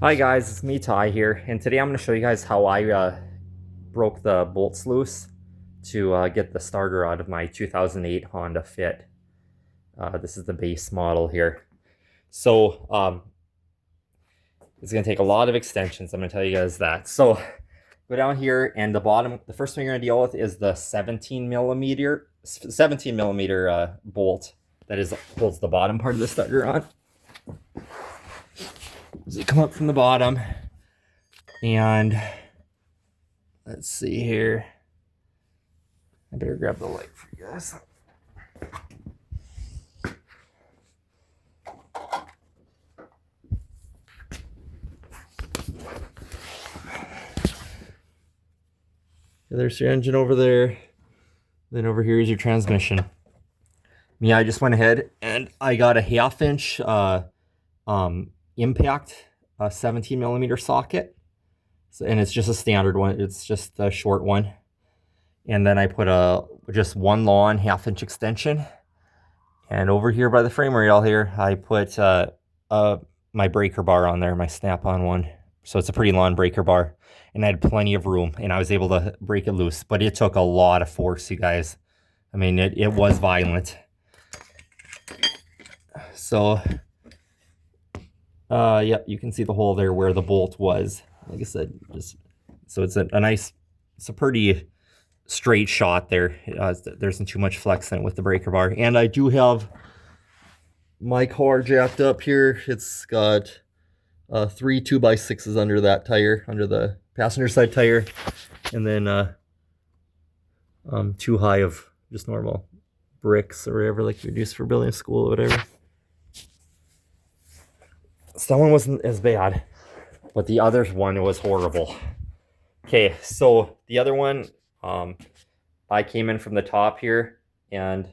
Hi guys, it's me Ty here, and today I'm going to show you guys how I broke the bolts loose to get the starter out of my 2008 Honda Fit. This is the base model here. So it's going to take a lot of extensions, I'm going to tell you guys that. So go down here, and the first thing you're going to deal with is the 17 millimeter bolt that holds the bottom part of the starter on. So you come up from the bottom, and let's see here. I better grab the light for you guys. There's your engine over there. Then over here is your transmission. I just went ahead and I got a 1/2 inch impact 17 millimeter socket. And it's just a standard one. It's just a short one. And then I put just one long 1/2 inch extension. And over here by the frame rail here, I put my breaker bar on there, my snap-on one. So it's a pretty long breaker bar. And I had plenty of room, and I was able to break it loose. But it took a lot of force, you guys. I mean, it was violent. So, yep, you can see the hole there where the bolt was. Like I said, so it's a nice, it's a pretty straight shot there. There isn't too much flex in it with the breaker bar. And I do have my car jacked up here. It's got 3 2x6s under that tire, under the passenger side tire, and then 2 high of just normal bricks or whatever, like you'd use for building a school or whatever. So that one wasn't as bad, but the other one was horrible. Okay, so the other one, I came in from the top here, and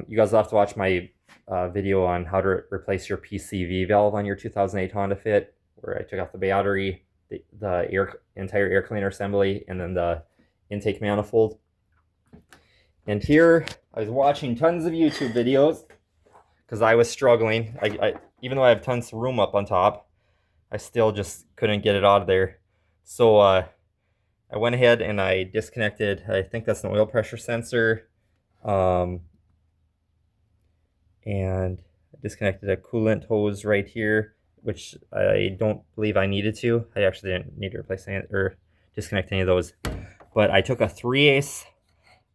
you guys will have to watch my video on how to replace your PCV valve on your 2008 Honda Fit, where I took out the battery, the entire air cleaner assembly, and then the intake manifold. And here, I was watching tons of YouTube videos because I was struggling. Even though I have tons of room up on top, I still just couldn't get it out of there. So I went ahead and I disconnected, I think that's an oil pressure sensor, and I disconnected a coolant hose right here, which I don't believe I needed to. I actually didn't need to replace any or disconnect any of those. But I took a 3/8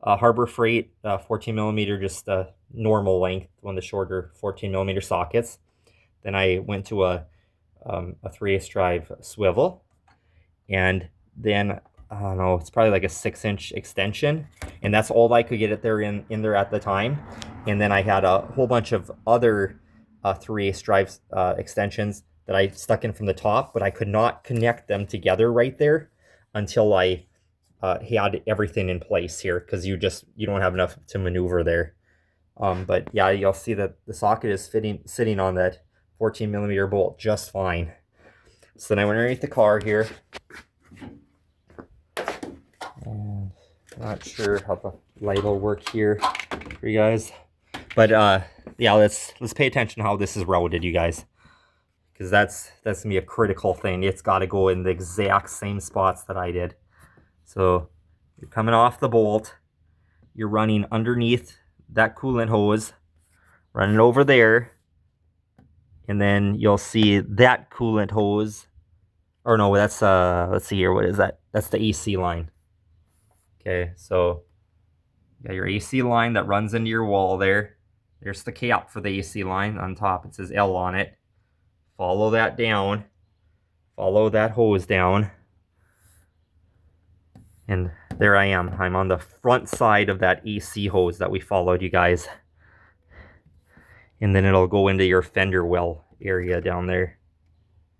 Harbor Freight 14 millimeter, just a normal length, one of the shorter 14 millimeter sockets. Then I went to a 3/8 drive swivel, and then I don't know, it's probably like a 6-inch extension, and that's all I could get it there in there at the time. And then I had a whole bunch of other 3/8 drive extensions that I stuck in from the top, but I could not connect them together right there until I had everything in place here, because you don't have enough to maneuver there. But yeah, you'll see that the socket is sitting on that 14 millimeter bolt just fine. So then I went underneath the car here. And I'm not sure how the light will work here for you guys. But yeah, let's pay attention to how this is routed, you guys. Because that's gonna be a critical thing. It's gotta go in the exact same spots that I did. So you're coming off the bolt, you're running underneath that coolant hose, running over there, and then you'll see that coolant hose, or no, that's let's see here, what is that? That's the AC line. Okay, so you got your AC line that runs into your wall there. There's the cap for the AC line on top. It says L on it. Follow that down. Follow that hose down. And there I am. I'm on the front side of that AC hose that we followed, you guys. And then it'll go into your fender well area down there.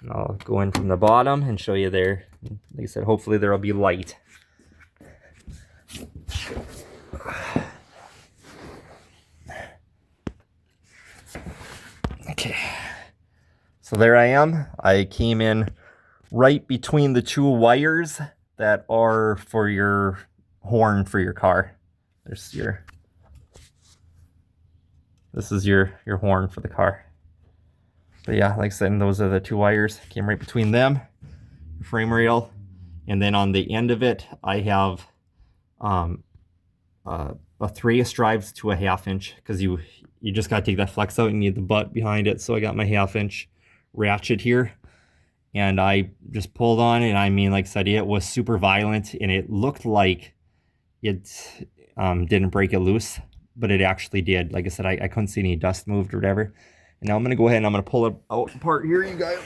And I'll go in from the bottom and show you there. Like I said, hopefully there'll be light. Okay. So there I am. I came in right between the 2 wires that are for your horn for your car. This is your horn for the car. But yeah, like I said, those are the two wires. Came right between them, frame rail, and then on the end of it, I have a 3/8 drives to a 1/2 inch, because you just gotta take that flex out. You need the butt behind it. So I got my 1/2 inch ratchet here, and I just pulled on it. And I mean, like I said, it was super violent, and it looked like it didn't break it loose, but it actually did. Like I said, I couldn't see any dust moved or whatever. And now I'm gonna go ahead and I'm gonna pull it out apart here, you guys.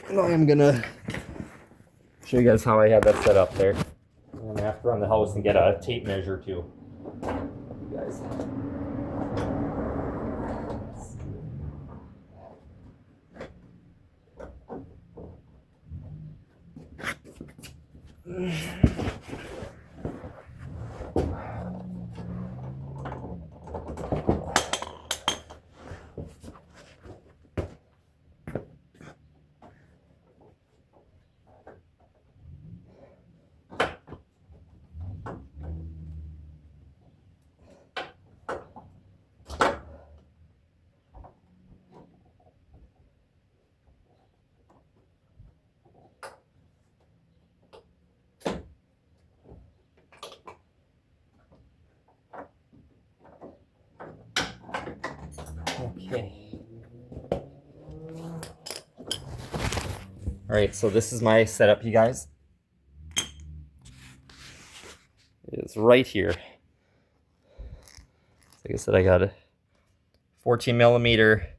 And I'm gonna show you guys how I had that set up there. I'm gonna have to run the house and get a tape measure too. You guys. Okay. All right, so this is my setup, you guys. It's right here. Like I said, I got a 14 millimeter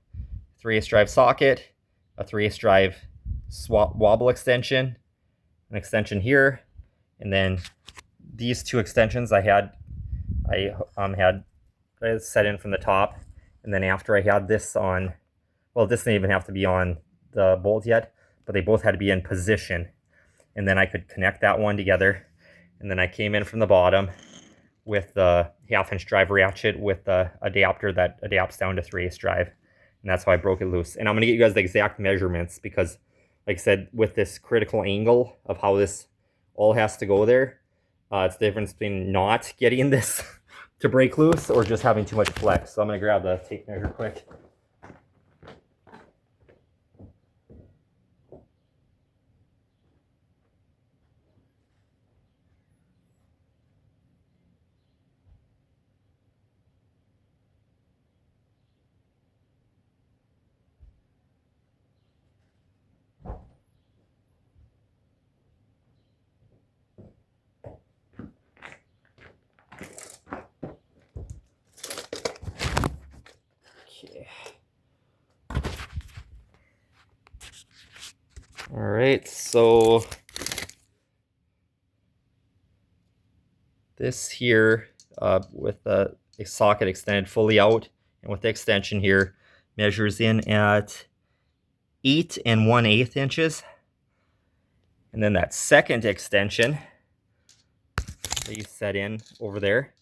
3/8 drive socket, a 3/8 drive wobble extension, an extension here, and then these two extensions I had set in from the top. And then after I had this on, well, this didn't even have to be on the bolt yet, but they both had to be in position. And then I could connect that one together. And then I came in from the bottom with the 1/2 inch drive ratchet with the adapter that adapts down to 3/8 drive. And that's how I broke it loose. And I'm gonna get you guys the exact measurements, because like I said, with this critical angle of how this all has to go there, it's the difference between not getting this to break loose or just having too much flex. So I'm gonna grab the tape measure quick. Okay. All right, so this here with the socket extended fully out and with the extension here measures in at 8 1/8 inches. And then that second extension that you set in over there,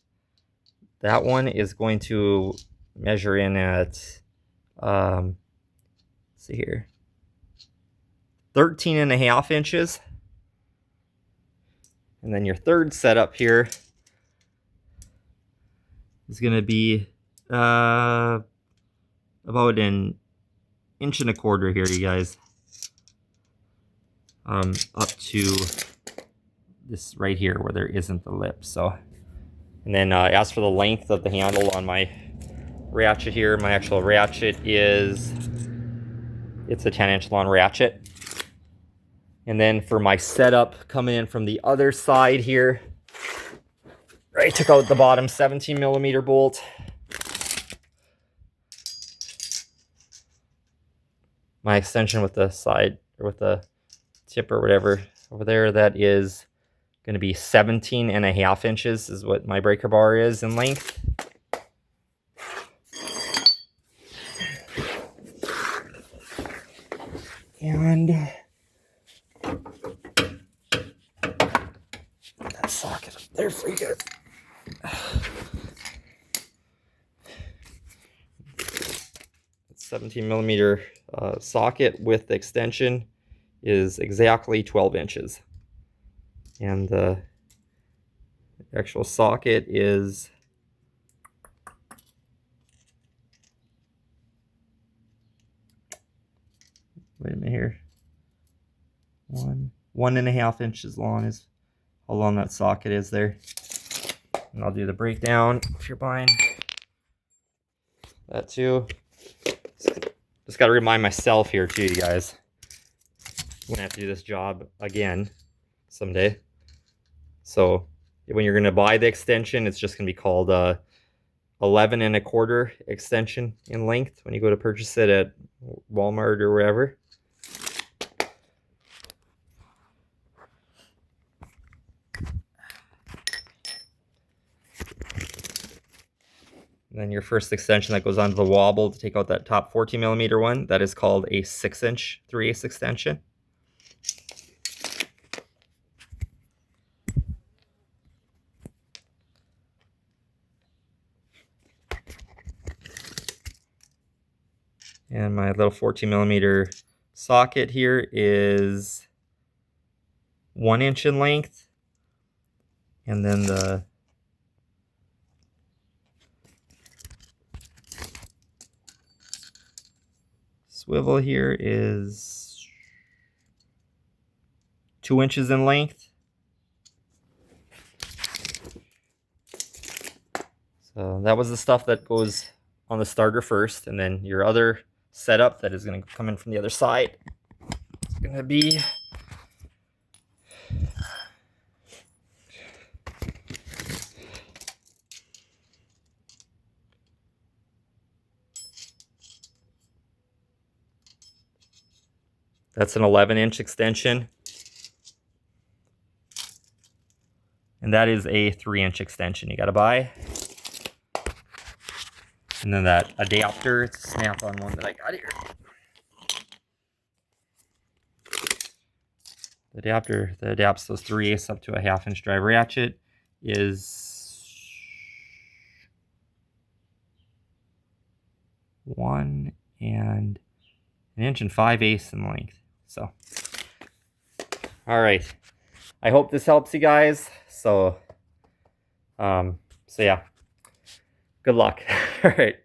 that one is going to measure in at, let's see here, 13 1/2 inches. And then your third setup here is going to be about 1.25 inches here, you guys. Up to this right here where there isn't the lip. So, and then as for the length of the handle on my ratchet here, my actual ratchet it's a 10-inch long ratchet. And then for my setup coming in from the other side here, I took out the bottom 17 millimeter bolt. My extension with the side, or with the tip or whatever over there, that is going to be 17 1/2 inches is what my breaker bar is in length. And that socket up there for you guys. 17 millimeter socket with the extension is exactly 12 inches. And the actual socket is wait a minute here. 1.5 inches long is how long that socket is there. And I'll do the breakdown if you're buying that too. Just got to remind myself here too, you guys. I'm gonna have to do this job again someday. So when you're gonna buy the extension, it's just gonna be called 11 1/4 extension in length when you go to purchase it at Walmart or wherever. And then your first extension that goes onto the wobble to take out that top 14mm one, that is called a 6-inch 3/8 extension. And my little 14mm socket here is 1 inch in length. And then the swivel here is 2 inches in length. So that was the stuff that goes on the starter first, and then your other setup that is going to come in from the other side is going to be that's an 11-inch extension, and that is a 3-inch extension you got to buy. And then that adapter, it's a Snap-on one that I got here. The adapter that adapts those 3/8 up to a 1/2-inch drive ratchet is 1 and 1 5/8 inches in length. So, all right. I hope this helps you guys. So yeah. Good luck. All right.